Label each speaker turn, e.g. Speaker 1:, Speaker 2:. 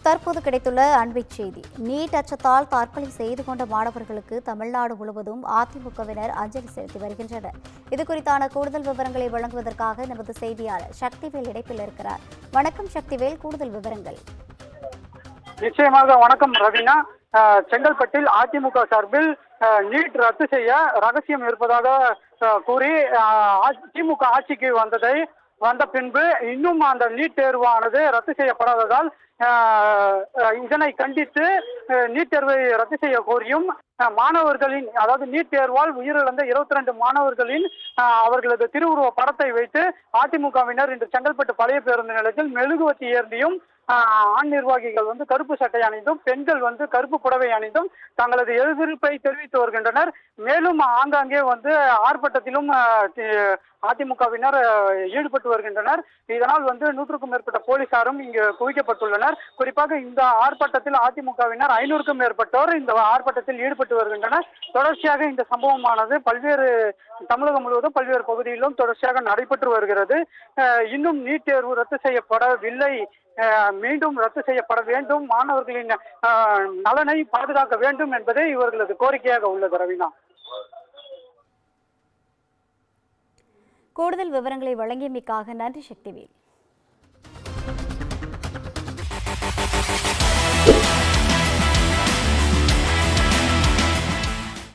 Speaker 1: தற்போது கிடைத்துள்ள அண்மைச் செய்தி. நீட் அச்சத்தால் தற்கொலை செய்து கொண்ட மாணவர்களுக்கு தமிழ்நாடு முழுவதும் அதிமுகவினர் அஞ்சலி செலுத்தி வருகின்றனர். இதுகுறித்தான கூடுதல் விவரங்களை வழங்குவதற்காக நமது செய்தியாளர் சக்திவேல் இணைப்பில் இருக்கிறார். வணக்கம் சக்திவேல், கூடுதல் விவரங்கள்.
Speaker 2: நிச்சயமாக வணக்கம் ரவீனா. செங்கல்பட்டில் அதிமுக சார்பில் நீட் ரத்து செய்ய ரகசியம் இருப்பதாக கூறி திமுக ஆட்சிக்கு வந்த பின்பு இன்னும் அந்த நீட் தேர்வானது ரத்து செய்யப்படாததால் இதனை கண்டித்து நீட் தேர்வை ரத்து செய்ய கோரியும் மாணவர்களின், அதாவது நீட் தேர்வால் உயிரிழந்த 22 மாணவர்களின் அவர்களது திருவுருவ படத்தை வைத்து அதிமுகவினர் இன்று செங்கல்பட்டு பழைய பேருந்து நிலையத்தில் மெழுகுவத்தி ஏந்தியும் ஆண் நிர்வாகிகள் கருப்பு சட்டை அணிந்தும் பெண்கள் கருப்பு புடவை அணிந்தும் தங்களது எதிர்ப்பை தெரிவித்து வருகின்றனர். மேலும் ஆங்காங்கே ஆர்ப்பாட்டத்திலும் அதிமுகவினர் ஈடுபட்டு வருகின்றனர். இதனால் 100க்கும் மேற்பட்ட போலீசாரும் இங்கு குவிக்கப்பட்டுள்ளனர். குறிப்பாக இந்த ஆர்ப்பாட்டத்தில் அதிமுகவினர் 500க்கும் மேற்பட்டோர் இந்த ஆர்ப்பாட்டத்தில் ஈடுபட்டு வருகின்றனர். தொடர்ச்சியாக இந்த சம்பவமானது தமிழகம் முழுவதும் பல்வேறு பகுதிகளிலும் தொடர்ச்சியாக நடைபெற்று வருகிறது. இன்னும் நீட் தேர்வு ரத்து செய்யப்படவில்லை, மீண்டும் ரத்து செய்யப்பட வேண்டும், மாணவர்களின் நலனை பாதுகாக்க வேண்டும் என்பதே இவர்களது கோரிக்கையாக உள்ளது. ரவீனா,
Speaker 1: கூடுதல் விவரங்களை வழங்கியமைக்காக நன்றி சக்திவேல்.